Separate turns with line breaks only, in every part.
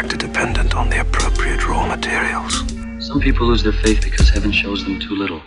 factor dependent on the appropriate raw materials.
Some people lose their faith because heaven shows them too little.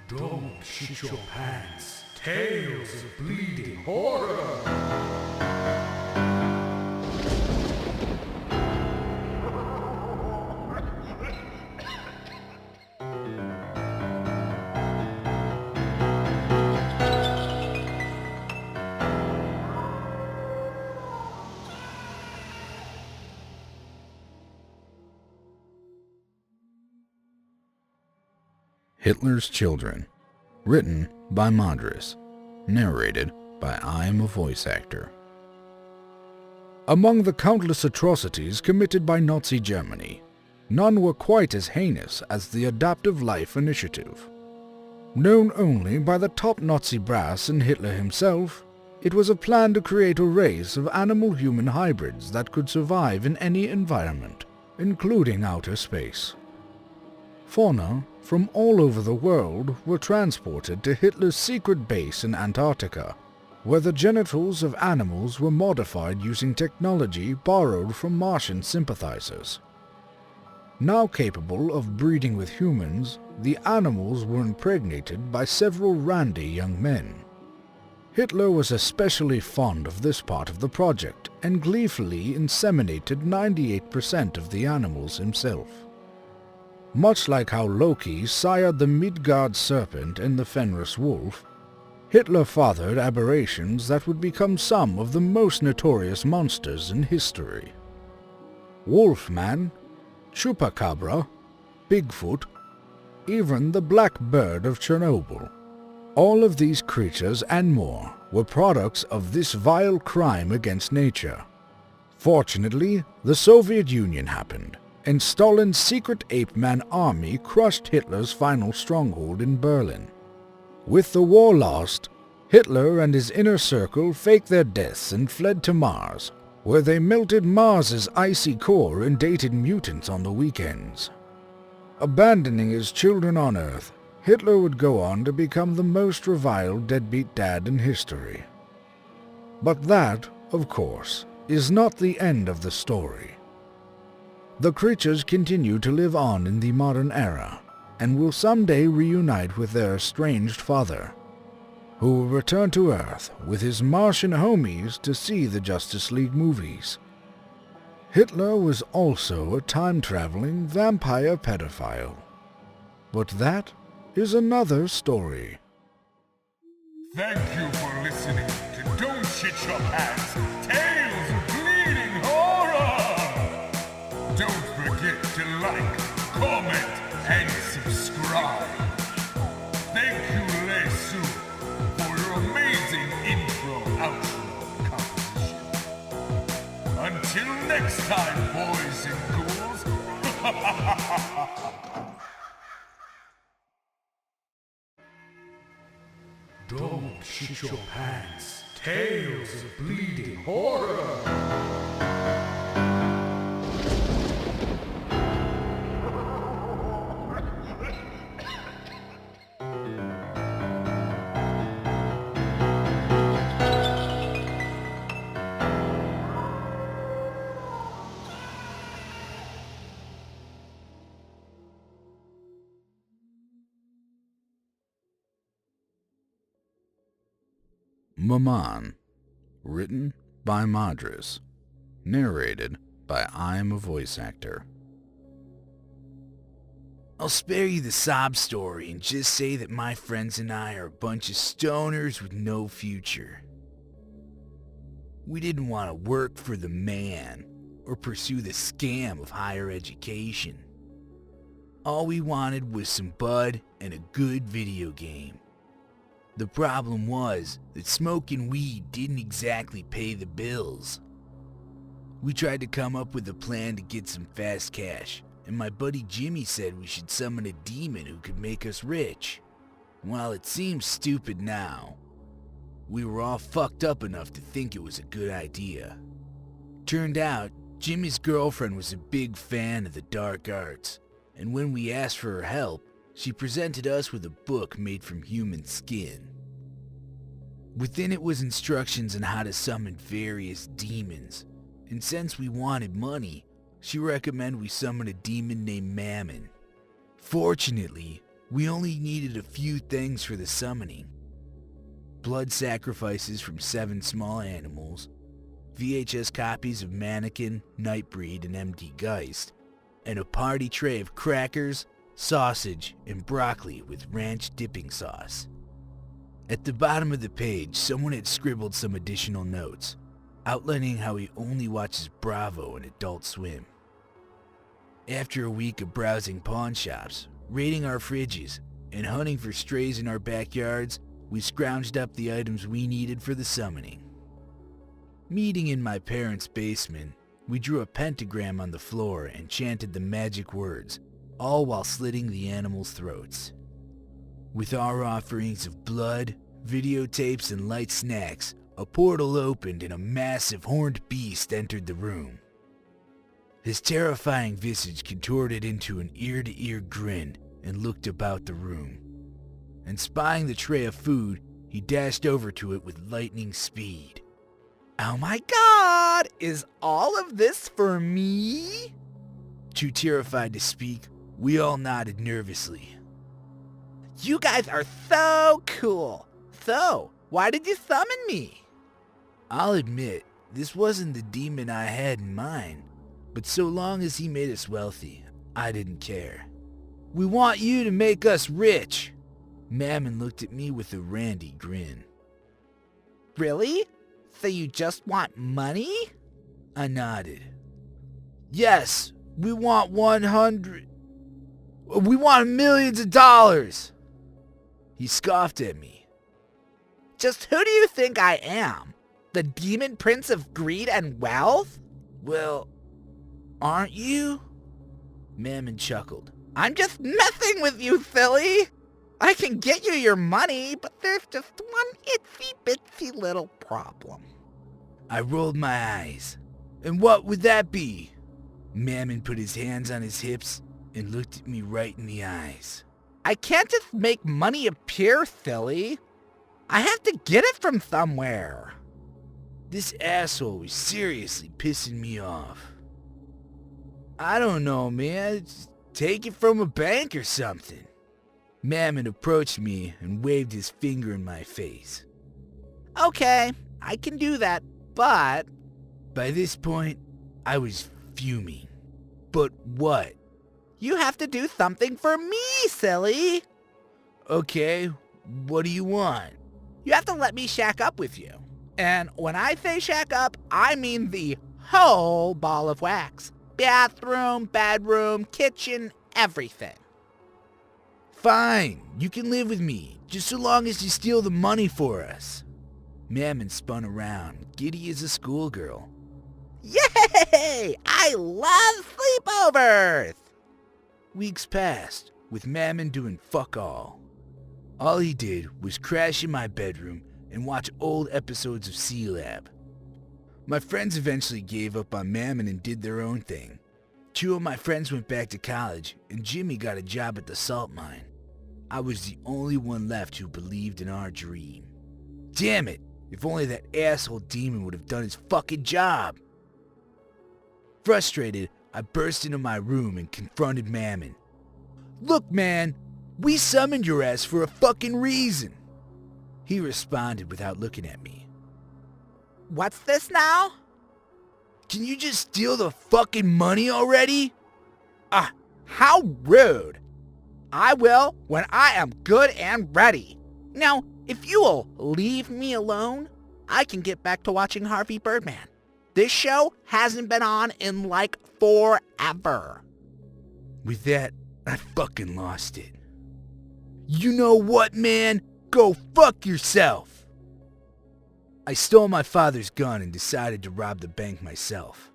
Don't shit your pants. Tales of bleeding horror.
Hitler's Children, written by Madras, narrated by I am a voice actor. Among the countless atrocities committed by Nazi Germany, none were quite as heinous as the Adaptive Life Initiative. Known only by the top Nazi brass and Hitler himself, it was a plan to create a race of animal-human hybrids that could survive in any environment, including outer space. Fauna from all over the world were transported to Hitler's secret base in Antarctica, where the genitals of animals were modified using technology borrowed from Martian sympathizers. Now capable of breeding with humans, the animals were impregnated by several randy young men. Hitler was especially fond of this part of the project and gleefully inseminated 98% of the animals himself. Much like how Loki sired the Midgard serpent and the Fenris wolf, Hitler fathered aberrations that would become some of the most notorious monsters in history. Wolfman, Chupacabra, Bigfoot, even the Black Bird of Chernobyl. All of these creatures and more were products of this vile crime against nature. Fortunately, the Soviet Union happened, and Stalin's secret ape-man army crushed Hitler's final stronghold in Berlin. With the war lost, Hitler and his inner circle faked their deaths and fled to Mars, where they melted Mars's icy core and dated mutants on the weekends. Abandoning his children on Earth, Hitler would go on to become the most reviled deadbeat dad in history. But that, of course, is not the end of the story. The creatures continue to live on in the modern era, and will someday reunite with their estranged father, who will return to Earth with his Martian homies to see the Justice League movies. Hitler was also a time-traveling vampire pedophile. But that is another story.
Thank you for listening to Don't Shit Your Pants, Tales of Bleeding Horror! Don't forget to like, comment, and subscribe. Thank you, Les Sue, for your amazing intro-outro composition. Until next time, boys and ghouls. Don't shit your pants. Tales of Bleeding Horror.
Mammon, written by Madras, narrated by I am a voice actor.
I'll spare you the sob story and just say that my friends and I are a bunch of stoners with no future. We didn't want to work for the man or pursue the scam of higher education. All we wanted was some bud and a good video game. The problem was that smoking weed didn't exactly pay the bills. We tried to come up with a plan to get some fast cash, and my buddy Jimmy said we should summon a demon who could make us rich. While it seems stupid now, we were all fucked up enough to think it was a good idea. Turned out, Jimmy's girlfriend was a big fan of the dark arts, and when we asked for her help, she presented us with a book made from human skin. Within it was instructions on how to summon various demons, and since we wanted money, she recommended we summon a demon named Mammon. Fortunately, We only needed a few things for the summoning. Blood sacrifices from 7 small animals, VHS copies of Mannequin, Nightbreed, and MD Geist, and a party tray of crackers, sausage, and broccoli with ranch dipping sauce. At the bottom of the page, someone had scribbled some additional notes, outlining how he only watches Bravo and Adult Swim. After a week of browsing pawn shops, raiding our fridges, and hunting for strays in our backyards, we scrounged up the items we needed for the summoning. Meeting in my parents' basement, we drew a pentagram on the floor and chanted the magic words, all while slitting the animals' throats. With our offerings of blood, videotapes, and light snacks, a portal opened and a massive horned beast entered the room. His terrifying visage contorted into an ear-to-ear grin and looked about the room. And spying the tray of food, he dashed over to it with lightning speed.
Oh my god! Is all of this for me?
Too terrified to speak, we all nodded nervously.
You guys are so cool. So, why did you summon me?
I'll admit, this wasn't the demon I had in mind, but so long as he made us wealthy, I didn't care. We want you to make us rich. Mammon looked at me with a randy grin.
Really? So you just want money?
I nodded. Yes, we want millions of dollars. He scoffed at me.
Just who do you think I am? The demon prince of greed and wealth?
Well, aren't you? Mammon chuckled.
I'm just messing with you, silly. I can get you your money, but there's just one itsy-bitsy little problem.
I rolled my eyes. And what would that be? Mammon put his hands on his hips and looked at me right in the eyes.
I can't just make money appear, silly. I have to get it from somewhere.
This asshole was seriously pissing me off. I don't know, man. Just take it from a bank or something. Mammon approached me and waved his finger in my face.
Okay, I can do that, but...
By this point, I was fuming. But what?
You have to do something for me, silly.
Okay, what do you want?
You have to let me shack up with you. And when I say shack up, I mean the whole ball of wax. Bathroom, bedroom, kitchen, everything.
Fine, you can live with me, just so long as you steal the money for us. Mammon spun around, giddy as a schoolgirl.
Yay! I love sleepovers!
Weeks passed, with Mammon doing fuck all. All he did was crash in my bedroom and watch old episodes of C-Lab. My friends eventually gave up on Mammon and did their own thing. 2 of my friends went back to college, and Jimmy got a job at the salt mine. I was the only one left who believed in our dream. Damn it! If only that asshole demon would have done his fucking job! Frustrated, I burst into my room and confronted Mammon. Look, man, we summoned your ass for a fucking reason. He responded without looking at me.
What's this now?
Can you just steal the fucking money already?
How rude. I will when I am good and ready. Now, if you will leave me alone, I can get back to watching Harvey Birdman. This show hasn't been on in like forever.
With that, I fucking lost it. You know what, man? Go fuck yourself! I stole my father's gun and decided to rob the bank myself.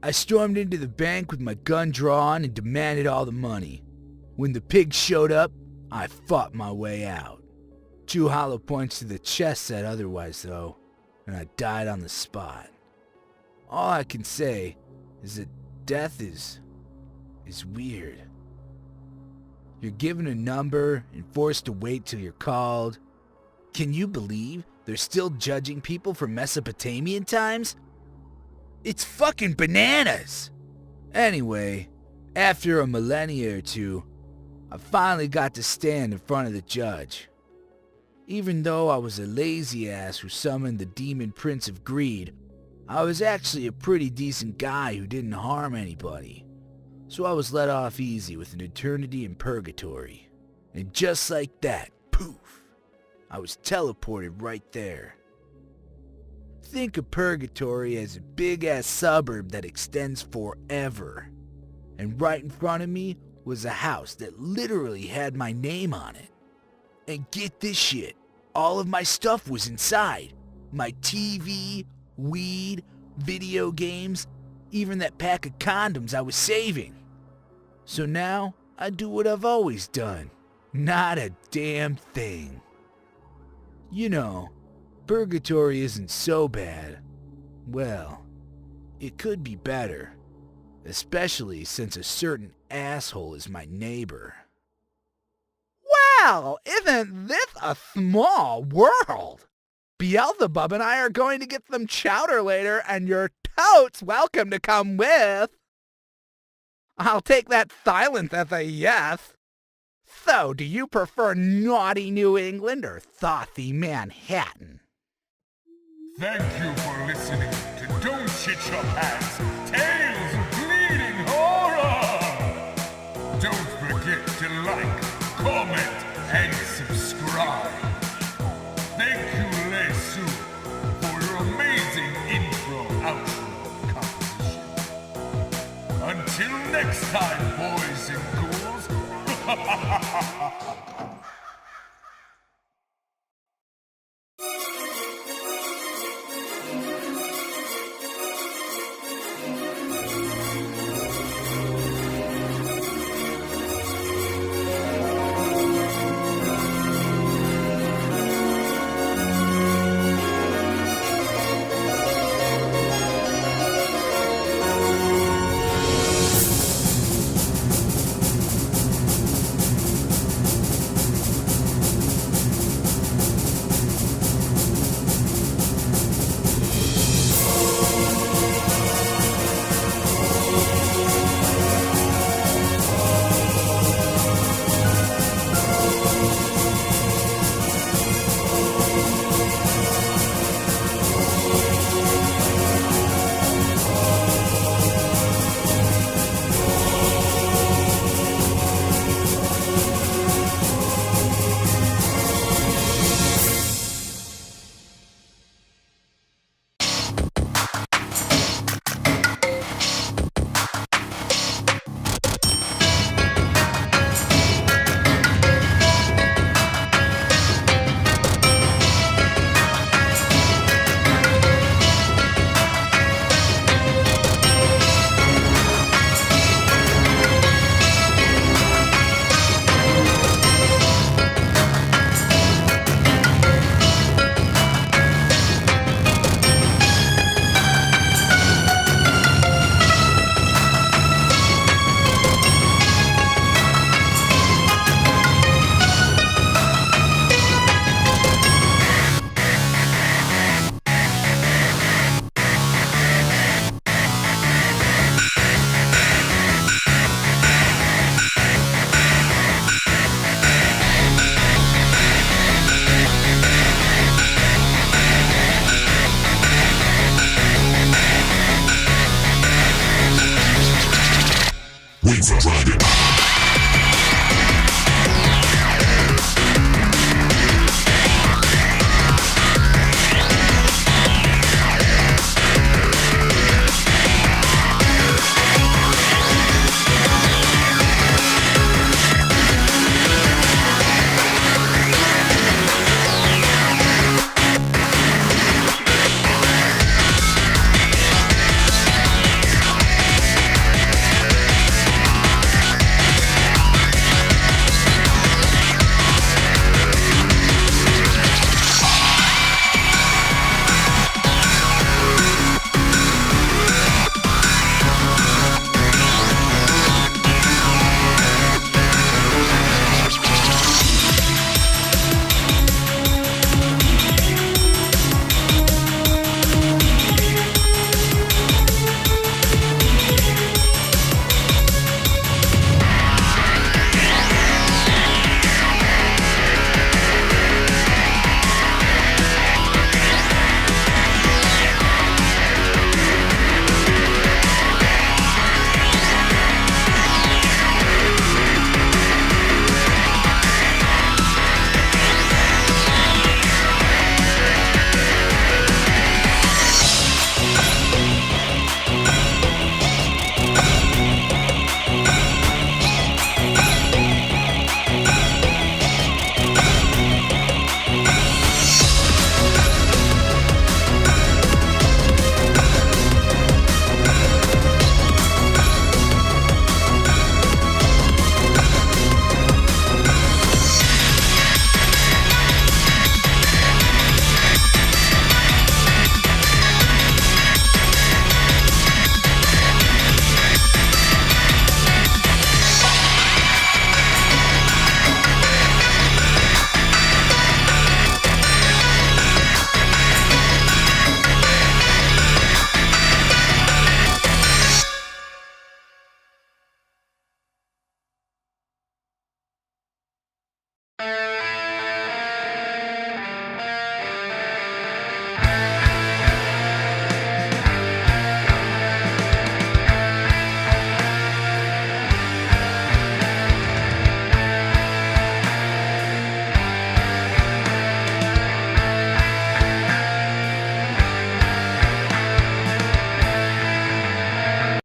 I stormed into the bank with my gun drawn and demanded all the money. When the pigs showed up, I fought my way out. 2 hollow points to the chest said otherwise, though, and I died on the spot. All I can say is that death is weird. You're given a number and forced to wait till you're called. Can you believe they're still judging people from Mesopotamian times? It's fucking bananas! Anyway, after a millennia or two, I finally got to stand in front of the judge. Even though I was a lazy ass who summoned the demon prince of greed, I was actually a pretty decent guy who didn't harm anybody. So I was let off easy with an eternity in purgatory. And just like that, poof, I was teleported right there. Think of purgatory as a big-ass suburb that extends forever. And right in front of me was a house that literally had my name on it. And get this shit, all of my stuff was inside. My TV, weed, video games, even that pack of condoms I was saving. So now, I do what I've always done. Not a damn thing. You know, purgatory isn't so bad. Well, it could be better. Especially since a certain asshole is my neighbor.
Well, isn't this a small world? Beelzebub and I are going to get some chowder later, and you're totes welcome to come with. I'll take that silence as a yes. So, do you prefer naughty New England or saucy Manhattan?
Thank you for listening to Don't Shit Your Pants, Tales of Bleeding Horror! Don't forget to like, comment, and subscribe. Thank you, Les Sue, for your amazing intro-outro composition. Until next time,